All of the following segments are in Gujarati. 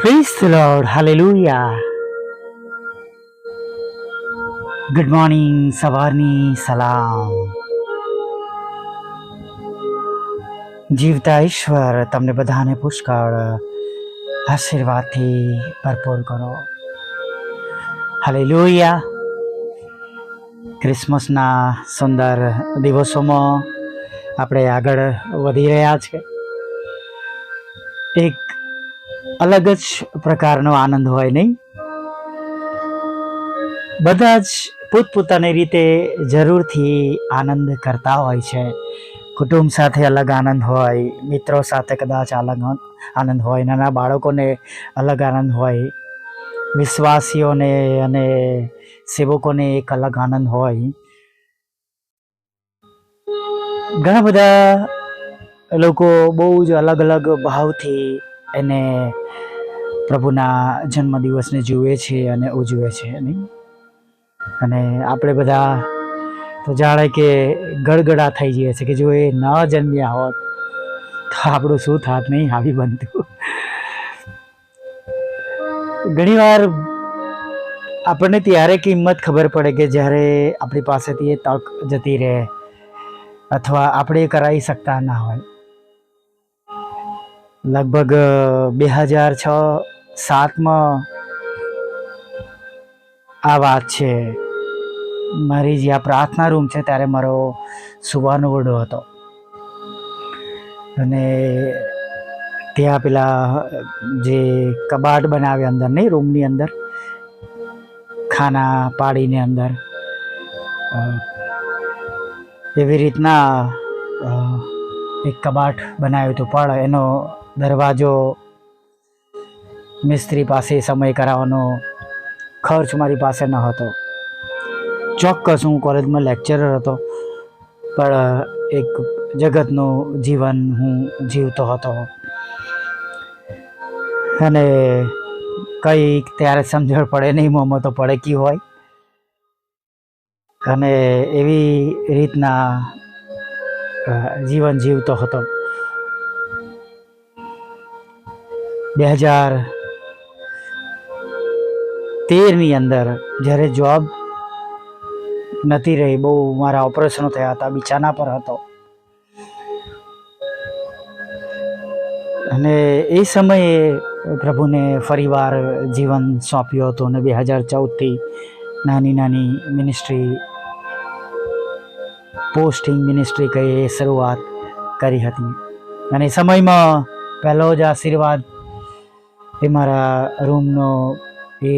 Praise the Lord. Hallelujah. Good morning. સવારની સલામ. જીવતા ઈશ્વર તમને બધાને પુષ્કળ આશીર્વાદથી ભરપૂર કરો. હાલેલુયા. ક્રિસમસના સુંદર દિવસોમાં આપણે આગળ વધી રહ્યા છે. એક અલગ જ પ્રકારનો આનંદ હોય નહીં? બધા જ પોતપોતાની રીતે જરૂરથી આનંદ કરતા હોય છે. કુટુંબ સાથે અલગ આનંદ હોય, મિત્રો સાથે કદાચ અલગ આનંદ હોય, નાના બાળકોને અલગ આનંદ હોય, વિશ્વાસીઓને અને સેવકોને એક અલગ આનંદ હોય. ઘણા બધા લોકો બહુ જ અલગ અલગ ભાવથી એને પ્રભુના જન્મદિવસને જુએ છે અને ઉજવે છે નહીં? અને આપણે બધા તો જાણે કે ગડગડા થઈ જઈએ છે કે જો એ ન જન્મ્યા હોત તો આપણું શું થાત નહીં આવી બનતું. ઘણીવાર આપણને ત્યારે કિંમત ખબર પડે કે જ્યારે આપણી પાસેથી એ તક જતી રહે અથવા આપણે કરાવી શકતા ના હોય. લગભગ 2006-07માં આ વાત છે. મારી જ્યાં પ્રાર્થના રૂમ છે ત્યારે મારો સુવાનો ઓરડો હતો અને ત્યાં પેલા જે કબાટ બનાવે અંદર નહીં, રૂમની અંદર ખાના પાડીને અંદર એવી રીતના એક કબાટ બનાવ્યું હતું, પણ એનો દરવાજો મિસ્ત્રી પાસે સમય કરાવવાનો ખર્ચ મારી પાસે ન હતો. ચોક્કસ હું કોલેજમાં લેક્ચરર હતો, પણ એક જગતનું જીવન હું જીવતો હતો અને કંઈ ત્યારે સમજણ પડે નહીં, મોંમાં તો પડકી હોય અને એવી રીતના જીવન જીવતો હતો. 2013ની અંદર જ્યારે જોબ નથી રહી, બહુ મારા ઓપરેશનો થયા હતા, બિછાના પર હતો અને એ સમયે પ્રભુને ફરીવાર જીવન સોંપ્યું હતું અને 2014થી નાની નાની મિનિસ્ટ્રી, પોસ્ટિંગ મિનિસ્ટ્રી કહીએ, શરૂઆત કરી હતી. અને એ સમયમાં પહેલો જ આશીર્વાદ એ મારા રૂમનો એ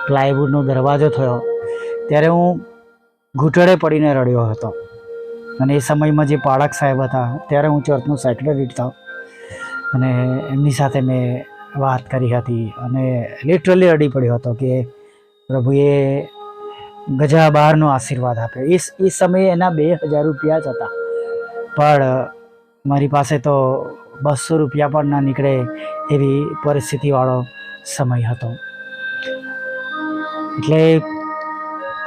પ્લાયવુડનો દરવાજો થયો ત્યારે હું ઘૂંટડે પડીને રડ્યો હતો. અને એ સમયમાં જે પાળક સાહેબ હતા ત્યારે હું ચર્ચનો સેક્રેટરી હતો અને એમની સાથે મેં વાત કરી હતી અને લિટરલી રડી પડ્યો હતો કે પ્રભુએ ગજા બહારનો આશીર્વાદ આપ્યો. એ સમયે એના 2000 રૂપિયા જ હતા, પણ મારી પાસે તો 200 રૂપિયા પણ ના નીકળે એવી પરિસ્થિતિવાળો સમય હતો. એટલે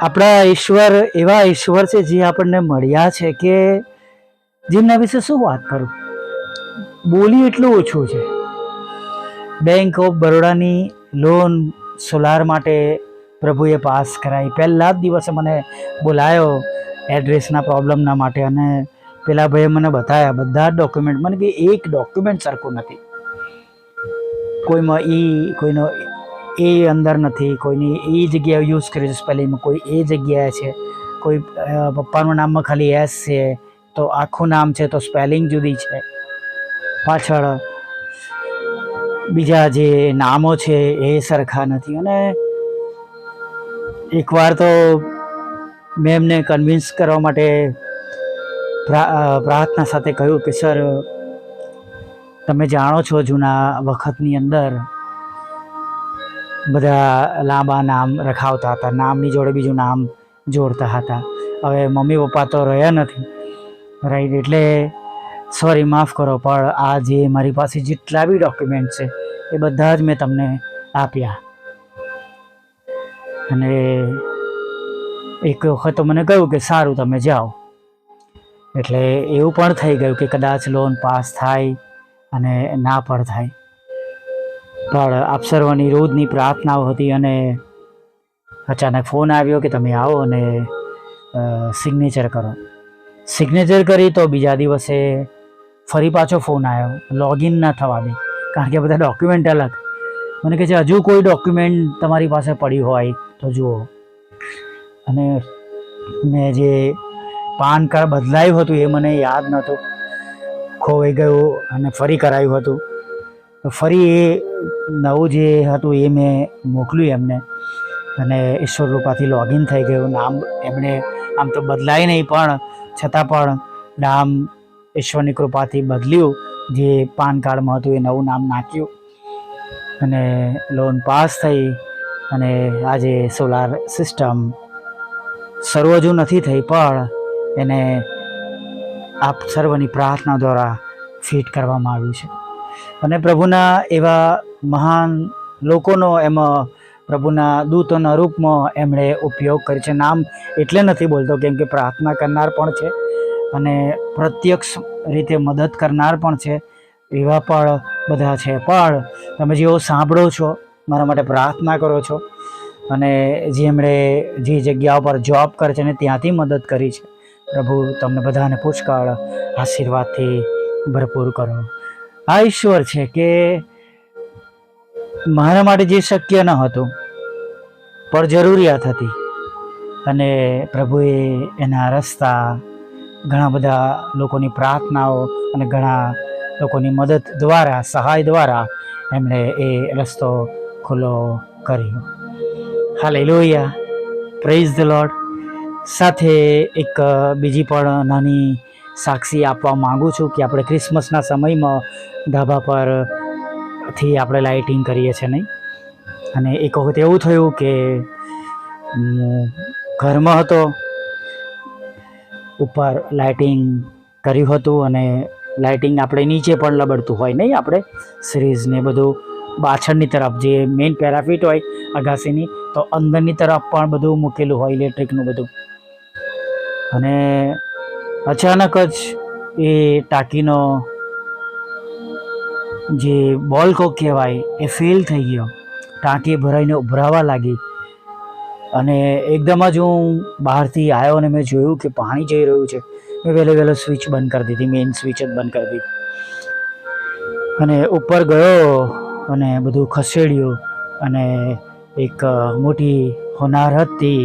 આપણા ઈશ્વર એવા ઈશ્વર છે જે આપણને મળ્યા છે કે જેમના વિશે શું વાત કરું, બોલી એટલું ઓછું છે. બેંક ઓફ બરોડાની લોન સોલાર માટે પ્રભુએ પાસ કરાવી. પહેલા જ દિવસે મને બોલાયો એડ્રેસના પ્રોબ્લેમના માટે અને પેલા ભાઈએ મને બતાવ્યા બધા જ ડોક્યુમેન્ટ. મને કે એક ડોક્યુમેન્ટ સરખું નથી, કોઈમાં કોઈનો એ અંદર નથી, કોઈની એ જગ્યાએ યુઝ કર્યું છે સ્પેલિંગમાં, કોઈ એ જગ્યાએ છે, કોઈ પપ્પાનું નામમાં ખાલી એસ છે તો આખું નામ છે તો સ્પેલિંગ જુદી છે, પાછળ બીજા જે નામો છે એ સરખા નથી. અને એકવાર તો મેં એમને કન્વિન્સ કરવા માટે પ્રાર્થના સાથે કહ્યું કે સર, તમે જાણો છો જૂના વખતની અંદર બધા લાંબા નામ રખાવતા હતા, નામની જોડે બીજું નામ જોડતા હતા. હવે મમ્મી પપ્પા તો રહ્યા નથી, રાઈટ? એટલે સોરી, માફ કરો, પણ આ જે મારી પાસે જેટલા બી ડોક્યુમેન્ટ છે એ બધા જ મેં તમને આપ્યા. અને એક વખત તો મને કહ્યું કે સારું તમે જાઓ. એટલે એવું પણ થઈ ગયું કે કદાચ લોન પાસ થાય અને ના પણ થાય. પણ આપ સર્વની રોજની પ્રાર્થનાઓ હતી અને અચાનક ફોન આવ્યો કે તમે આવો અને સિગ્નેચર કરો. સિગ્નેચર કરી તો બીજા દિવસે ફરી પાછો ફોન આવ્યો, લોગિન ના થવા દે, કારણ કે બધા ડોક્યુમેન્ટ અલગ. મને કહે છે હજુ કોઈ ડોક્યુમેન્ટ તમારી પાસે પડ્યું હોય તો જુઓ. અને મેં જે પાન કાર્ડ બદલાયું હતું એ મને યાદ નહોતું, ખોવાઈ ગયું અને ફરી કરાયું હતું. ફરી એ નવું જે હતું એ મેં મોકલ્યું એમને અને ઈશ્વર કૃપાથી લોગિન થઈ ગયું. નામ એમણે આમ તો બદલાય નહીં, પણ છતાં પણ નામ ઈશ્વરની કૃપાથી બદલ્યું. જે પાન કાર્ડમાં હતું એ નવું નામ નાખ્યું અને લોન પાસ થઈ. અને આજે સોલાર સિસ્ટમ શરૂ હજુ નથી થઈ, પણ એને આપ સર્વની પ્રાર્થના દ્વારા ફિટ કરવામાં આવ્યું છે. અને પ્રભુના એવા મહાન લોકોનો એમાં પ્રભુના દૂતોના રૂપમાં એમણે ઉપયોગ કર્યો છે. નામ એટલે નથી બોલતો કેમ કે પ્રાર્થના કરનાર પણ છે અને પ્રત્યક્ષ રીતે મદદ કરનાર પણ છે, એવા પણ બધા છે. પણ તમે જેઓ સાંભળો છો, મારા માટે પ્રાર્થના કરો છો અને જેમણે જે જગ્યાઓ પર જોબ કરે છે અને ત્યાંથી મદદ કરી છે, પ્રભુ તમને બધાને પુષ્કળ આશીર્વાદથી ભરપૂર કરો. આ ઈશ્વર છે કે મારા માટે જે શક્ય ન હતું પણ જરૂરિયાત હતી, અને પ્રભુએ એના રસ્તા ઘણા બધા લોકોની પ્રાર્થનાઓ અને ઘણા લોકોની મદદ દ્વારા, સહાય દ્વારા એમણે એ રસ્તો ખુલ્લો કર્યો. Hallelujah, praise the lord. સાથે એક બીજી પણ નાની સાક્ષી આપવા માગું છું કે આપણે ક્રિસમસના સમયમાં ધાબા પરથી આપણે લાઇટિંગ કરીએ છીએ નહીં. અને એક વખત એવું થયું કે ઘરમાં હતો, ઉપર લાઇટિંગ કર્યું હતું અને લાઇટિંગ આપણે નીચે પણ લબડતું હોય નહીં, આપણે સિરીઝ ને બધું પાછળની તરફ જે મેઇન પેરાફિટ હોય અગાસીની, તો અંદરની તરફ પણ બધું મૂકેલું હોય ઇલેક્ટ્રિકનું બધું. અને અચાનક જ એ ટાંકીનો જે બોલ્કો કહેવાય એ ફેલ થઈ ગયો. ટાંકી ભરાઈને ઉભરાવા લાગી અને એકદમ જ હું બહારથી આવ્યો અને મેં જોયું કે પાણી જઈ રહ્યું છે. મેં વહેલો સ્વિચ બંધ કરી દીધી, મેઇન સ્વિચ જ બંધ કરી દીધી અને ઉપર ગયો અને બધું ખસેડ્યું અને એક મોટી હોનારતથી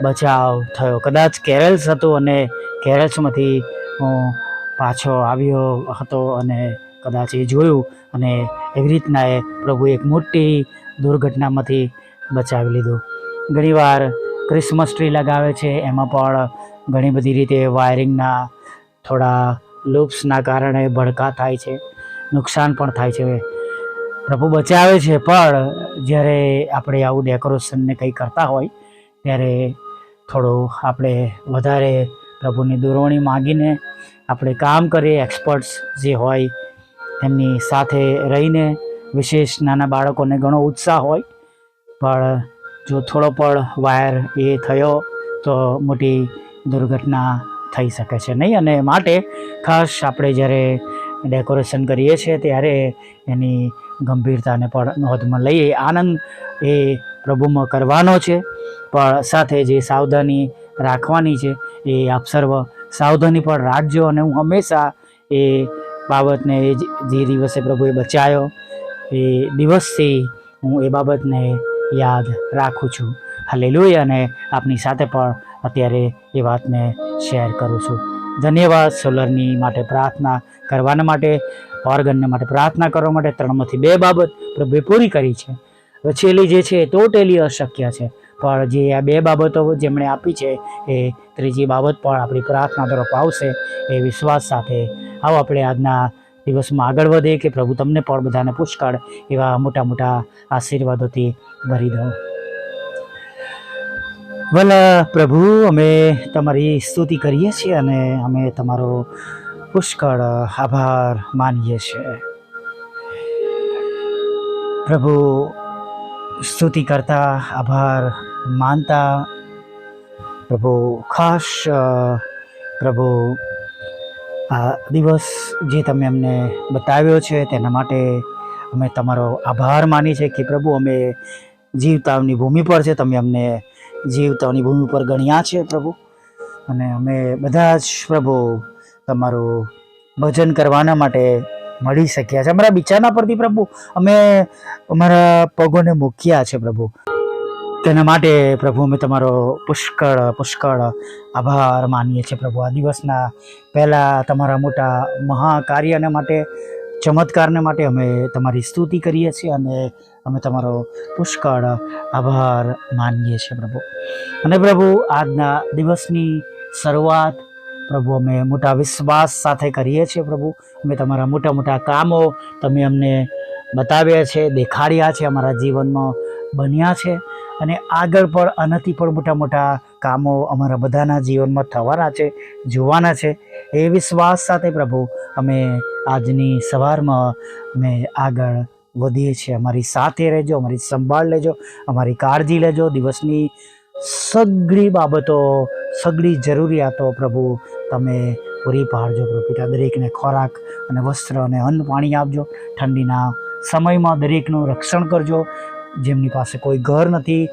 બચાવ થયો. કદાચ કેરલ્સ હતું અને કેરલ્સમાંથી હું પાછો આવ્યો હતો અને કદાચ એ જોયું અને એવી રીતના એ પ્રભુ એક મોટી દુર્ઘટનામાંથી બચાવી લીધું. ઘણીવાર ક્રિસમસ ટ્રી લગાવે છે, એમાં પણ ઘણી બધી રીતે વાયરિંગના થોડા લૂપ્સના કારણે ભડકા થાય છે, નુકસાન પણ થાય છે. પ્રભુ બચાવે છે, પણ જ્યારે આપણે આવું ડેકોરેશનને કંઈ કરતા હોય ત્યારે થોડું આપણે વધારે પ્રભુની દોરવણી માગીને આપણે કામ કરીએ. એક્સપર્ટ્સ જે હોય એમની સાથે રહીને, વિશેષ નાના બાળકોને ઘણો ઉત્સાહ હોય, પણ જો થોડો પણ વાયર એ થયો તો મોટી દુર્ઘટના થઈ શકે છે નહીં. અને માટે ખાસ આપણે જ્યારે ડેકોરેશન કરીએ છીએ ત્યારે એની ગંભીરતાને પણ નોંધમાં લઈએ. આનંદ એ પ્રભુમાં કરવાનો છે, પણ સાથે જે સાવધાની રાખવાની છે એ આપ સર્વ સાવધાની પણ રાખજો. અને હું હંમેશા એ બાબતને જે દિવસે પ્રભુએ બચાવ્યો એ દિવસથી હું એ બાબતને યાદ રાખું છું. હાલેલુયા. અને આપની સાથે પણ અત્યારે એ વાતને શેર કરું છું. ધન્યવાદ. સોલરની માટે પ્રાર્થના કરવાના માટે, ઓર્ગનને માટે પ્રાર્થના કરવા માટે 3માંથી 2 બાબત પ્રભુએ પૂરી કરી છે. છેલ્લી જે છે એ ટોટલી અશક્ય છે, પણ જે આ 2 બાબતો જેમણે આપી છે એ ત્રીજી બાબત પણ આપણી પ્રાર્થના તરફ આવશે એ વિશ્વાસ સાથે આવો આપણે આજના દિવસમાં આગળ વધે કે પ્રભુ તમને પણ બધાને પુષ્કળ એવા મોટા મોટા આશીર્વાદોથી ભરી દો. ભલા પ્રભુ, અમે તમારી સ્તુતિ કરીએ છીએ અને અમે તમારો પુષ્કળ આભાર માનીએ છીએ. પ્રભુ, સ્તુતિ કરતા, આભાર માનતા પ્રભુ, ખાસ પ્રભુ આ દિવસ જે તમે અમને બતાવ્યો છે તેના માટે અમે તમારો આભાર માની છે કે પ્રભુ અમે જીવતાની ભૂમિ પર છે, તમે અમને જીવતાની ભૂમિ પર ગણ્યા છે પ્રભુ, અને અમે બધા જ પ્રભુ તમારું ભજન કરવાના માટે મળી શક્યા છે. અમારા બિચારના પરથી પ્રભુ અમે અમારા પગોને મૂક્યા છે પ્રભુ, તેના માટે પ્રભુ અમે તમારો પુષ્કળ આભાર માનીએ છીએ પ્રભુ. આ દિવસના પહેલાં તમારા મોટા મહાકાર્યને માટે, ચમત્કારને માટે અમે તમારી સ્તુતિ કરીએ છીએ અને અમે તમારો પુષ્કળ આભાર માનીએ છીએ પ્રભુ. અને પ્રભુ આજના દિવસની શરૂઆત પ્રભુ અમે મોટા વિશ્વાસ સાથે કરીએ છીએ પ્રભુ. અમે તમારા મોટા મોટા કામો તમે અમને બતાવ્યા છે, દેખાડ્યા છે, અમારા જીવનમાં બન્યા છે, અને આગળ પણ આનાથી પણ મોટા મોટા કામો અમારા બધાના જીવનમાં થવાના છે, જોવાના છે. એ વિશ્વાસ સાથે પ્રભુ અમે આજની સવારમાં અમે આગળ વધીએ છીએ. અમારી સાથે રહેજો, અમારી સંભાળ લેજો, અમારી કાળજી લેજો. દિવસની સઘળી બાબતો, સઘળી જરૂરિયાતો પ્રભુ તમે પૂરી પાડજો પ્રભુ પિતા. દરેકને ખોરાક અને વસ્ત્ર અને અન્ન પાણી આપજો. ઠંડીના સમયમાં દરેકનું રક્ષણ કરજો. જેમની પાસે કોઈ ઘર નથી,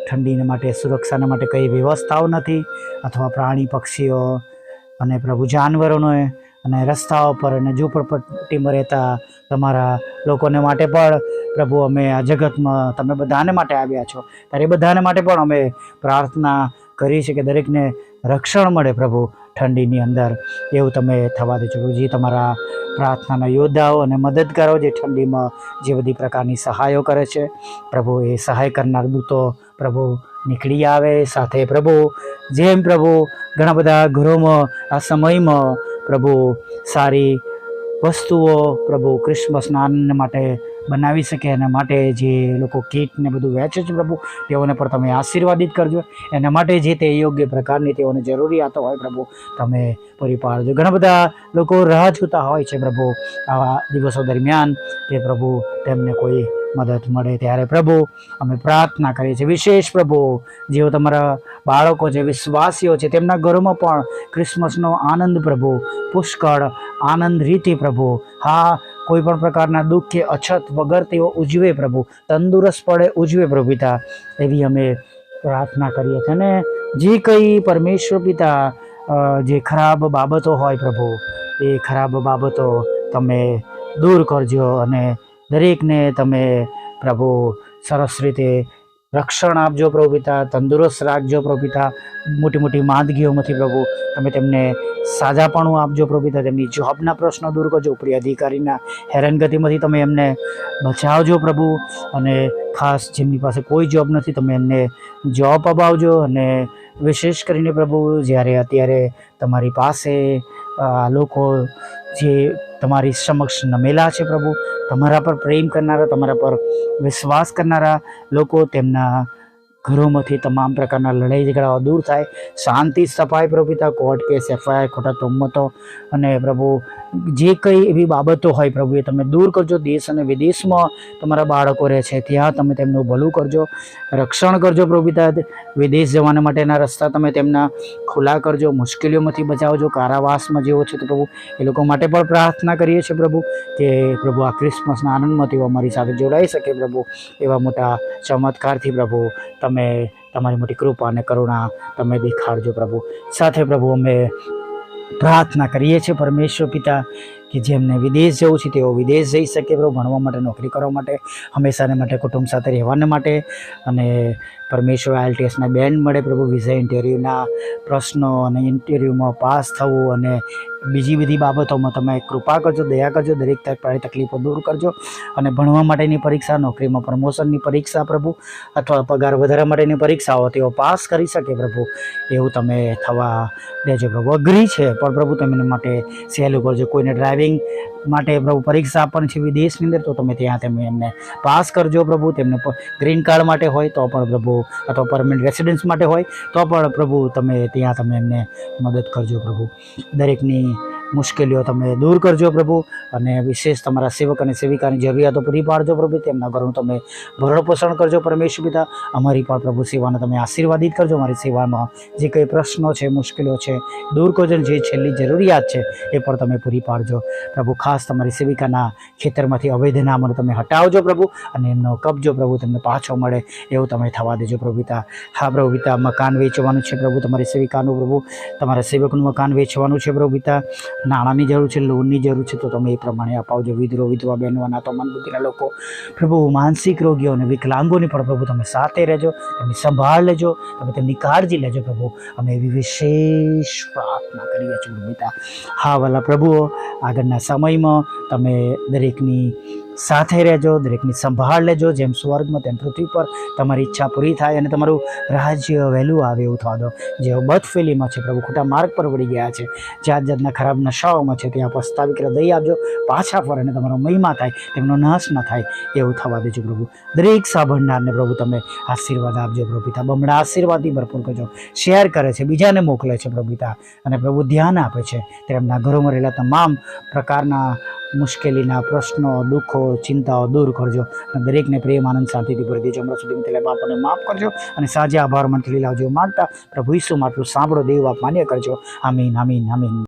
ઠંડીને માટે સુરક્ષાના માટે કઈ વ્યવસ્થાઓ નથી, અથવા પ્રાણી પક્ષીઓ અને પ્રભુ જાનવરોને અને રસ્તાઓ પર અને ઝૂંપડપટ્ટીમાં રહેતા તમારા લોકોને માટે પણ પ્રભુ અમે આ જગતમાં તમે બધાને માટે આવ્યા છો, ત્યારે એ બધાને માટે પણ અમે પ્રાર્થના કરી છે કે દરેકને રક્ષણ મળે પ્રભુ ઠંડીની અંદર. એવું તમે થવા દેજો પ્રભુજી. તમારા પ્રાર્થનાના યોદ્ધાઓ અને મદદગારો જે ઠંડીમાં જે બધી પ્રકારની સહાયો કરે છે પ્રભુ, એ સહાય કરનાર દૂતો પ્રભુ નીકળી આવે સાથે પ્રભુ. જેમ પ્રભુ ઘણા બધા ઘરોમાં આ સમયમાં પ્રભુ સારી વસ્તુઓ પ્રભુ ક્રિસમસના આનંદ માટે બનાવી શકે, એના માટે જે લોકો કીટ ને બધું વહેંચે છે પ્રભુ, તેઓને પણ તમે આશીર્વાદિત કરજો. એના માટે જે તે યોગ્ય પ્રકારની તેઓને જરૂરિયાતો હોય પ્રભુ તમે પૂરી પાડજો. ઘણા બધા લોકો રાહ જોતા હોય છે પ્રભુ આવા દિવસો દરમિયાન કે પ્રભુ તેમને કોઈ મદદ મળે, ત્યારે પ્રભુ અમે પ્રાર્થના કરીએ છીએ વિશેષ પ્રભુ જેઓ તમારા બાળકો છે, વિશ્વાસીઓ છે, તેમના ઘરોમાં પણ ક્રિસમસનો આનંદ પ્રભુ પુષ્કળ આનંદ રીતે પ્રભુ, હા, કોઈ પણ પ્રકારના દુઃખ કે અછત વગર તેઓ ઉજવે પ્રભુ, તંદુરસ્ત પડે ઉજવે પ્રભુ પિતા, એવી અમે પ્રાર્થના કરીએ છીએ. અને જે કંઈ પરમેશ્વર પિતા જે ખરાબ બાબતો હોય પ્રભુ, એ ખરાબ બાબતો તમે દૂર કરજો અને દરેકને તમે પ્રભુ સરસ રીતે રક્ષણ આપજો પ્રભુ પિતા, તંદુરસ્ત રાખજો પ્રભુ પિતા. મોટી મોટી માંદગીઓમાંથી પ્રભુ તમે તેમને સાજાપણું આપજો પ્રભુ પિતા. તેમની જોબના પ્રશ્નો દૂર કરજો, ઉપરી અધિકારીના હેરાનગતિમાંથી તમે એમને બચાવજો પ્રભુ. અને ખાસ જેમની પાસે કોઈ જોબ નથી તમે એમને જોબ અપાવજો. અને વિશેષ કરીને પ્રભુ જ્યારે અત્યારે તમારી પાસે લોકો જે તમારી સમક્ષ નમેલા છે પ્રભુ, તમારા પર પ્રેમ કરનારા, તમારા પર વિશ્વાસ કરનારા લોકો, તેમના ઘરોમાંથી તમામ પ્રકારના લડાઈ ઝઘડાઓ દૂર થાય, શાંતિ સ્થપાય પ્રભુ પિતા. કોર્ટ કેસ, એફઆઈઆર, ખોટા તોહમતો અને પ્રભુ જે કંઈ એવી બાબતો હોય પ્રભુ એ તમે દૂર કરજો. દેશ અને વિદેશમાં તમારા બાળકો રહે છે ત્યાં તમે તેમનું ભલું કરજો, રક્ષણ કરજો પ્રભુ પિતા. વિદેશ જવાના માટેના રસ્તા તમે તેમના ખુલ્લા કરજો, મુશ્કેલીઓમાંથી બચાવજો. કારાવાસમાં જેવો છે તો પ્રભુ એ લોકો માટે પણ પ્રાર્થના કરીએ છીએ પ્રભુ કે પ્રભુ આ ક્રિસમસના આનંદમાં તેઓ અમારી સાથે જોડાઈ શકે પ્રભુ. એવા મોટા ચમત્કારથી પ્રભુ તમે તમારી મોટી કૃપા અને કરુણા તમે દેખાડજો પ્રભુ. સાથે પ્રભુ અમે પ્રાર્થના કરીએ છીએ પરમેશ્વર પિતા કે જેમને વિદેશ જવું છે તેઓ વિદેશ જઈ શકે પ્રભુ, ભણવા માટે, નોકરી કરવા માટે, હંમેશાને માટે, કુટુંબ સાથે રહેવાને માટે. અને પરમેશ્વર IELTSના બેન્ડ મળે પ્રભુ, વિઝા ઇન્ટરવ્યૂના પ્રશ્નો અને ઇન્ટરવ્યૂમાં પાસ થવું અને બીજી બધી બાબતોમાં તમે કૃપા કરજો, દયા કરજો. દરેક પ્રકારની તકલીફો દૂર કરજો. અને ભણવા માટેની પરીક્ષા, નોકરીમાં પ્રમોશનની પરીક્ષા પ્રભુ, અથવા પગાર વધારા માટેની પરીક્ષાઓ તેઓ પાસ કરી શકે પ્રભુ, એવું તમે થવા દેજો પ્રભુ. અઘરી છે પણ પ્રભુ તમે એના માટે સહેલું કરજો. કોઈને ડ્રાઇવિંગ માટે પ્રભુ પરીક્ષા આપવાની છે વિદેશની અંદર, તો તમે ત્યાં તમે એમને પાસ કરજો પ્રભુ. તેમને ગ્રીન કાર્ડ માટે હોય તો પણ પ્રભુ, અથવા પરમનન્ટ રેસિડન્સ માટે હોય તો પણ પ્રભુ તમે ત્યાં તમે એમને મદદ કરજો પ્રભુ. દરેકની મુશ્કેલીઓ તમે દૂર કરજો પ્રભુ, અને વિશેષ તમારા સેવક અને સેવિકાની જરૂરિયાતો પૂરી પાડજો પ્રભુ. તેમના ઘરનું તમે ભરણ પોષણ કરજો પરમેશ્વર પિતા. અમારી પણ પ્રભુ સેવાને તમે આશીર્વાદિત કરજો. અમારી સેવામાં જે કંઈ પ્રશ્નો છે, મુશ્કેલીઓ છે, દૂર કરજો. જે છેલ્લી જરૂરિયાત છે એ પણ તમે પૂરી પાડજો પ્રભુ. ખાસ તમારી સેવિકાના ખેતરમાંથી અવૈધ નામને તમે હટાવજો પ્રભુ, અને એમનો કબજો પ્રભુ તમને પાછો મળે એવું તમે થવા દેજો પ્રભુ પિતા. હા પ્રભુ પિતા, મકાન વેચવાનું છે પ્રભુ, તમારી સેવિકાનું પ્રભુ, તમારા સેવકનું મકાન વેચવાનું છે પ્રભુ પિતા. નાણાંની જરૂર છે, લોનની જરૂર છે, તો તમે એ પ્રમાણે અપાવજો. વિધવા બહેનો, અનાથો, મંદબુદ્ધિના લોકો પ્રભુ, માનસિક રોગીઓ અને વિકલાંગોની પણ પ્રભુ તમે સાથે રહેજો, તેમની સંભાળ લેજો, તમે તેમની કાળજી લેજો પ્રભુ. અમે એવી વિશેષ પ્રાર્થના કરીએ છીએ પ્રભુ પિતા. હા વાલા પ્રભુઓ, આગળના સમયમાં તમે દરેકની સાથે રહેજો, દરેકની સંભાળ લેજો. જેમ સ્વર્ગમાં તેમ પૃથ્વી પર તમારી ઈચ્છા પૂરી થાય અને તમારું રાજ્ય વહેલું આવે એવું થવા દો. જેઓ બદફેલીમાં છે પ્રભુ, ખોટા માર્ગ પર વળી ગયા છે, જાત જાતના ખરાબ નશાઓમાં છે, ત્યાં પસ્તાવી કરે દઈ આપજો. પાછા ફરે અને તમારો મહિમા થાય, તેમનો નાશ ન થાય એવું થવા દેજો પ્રભુ. દરેક સાંભળનારને પ્રભુ તમે આશીર્વાદ આપજો પ્રભુ પિતા. બમણા આશીર્વાદથી ભરપૂર કરજો. શેર કરે છે, બીજાને મોકલે છે પ્રભુ પિતા, અને પ્રભુ ધ્યાન આપે છે તેમના ઘરોમાં રહેલા તમામ પ્રકારના મુશ્કેલીના પ્રશ્નો, દુઃખો, ચિંતાઓ દૂર કરજો. અને દરેકને પ્રેમ, આનંદ, શાંતિથી ભરી દેજો. હમણાં સુધી તેલા બાપોને માફ કરજો, અને સાજે આભાર મનથી લાવજો માંગતા પ્રભુ ઈસુ માટલું સાંભળો, દેવ આપ માન્ય કરજો. આમીન, આમીન, આમીન.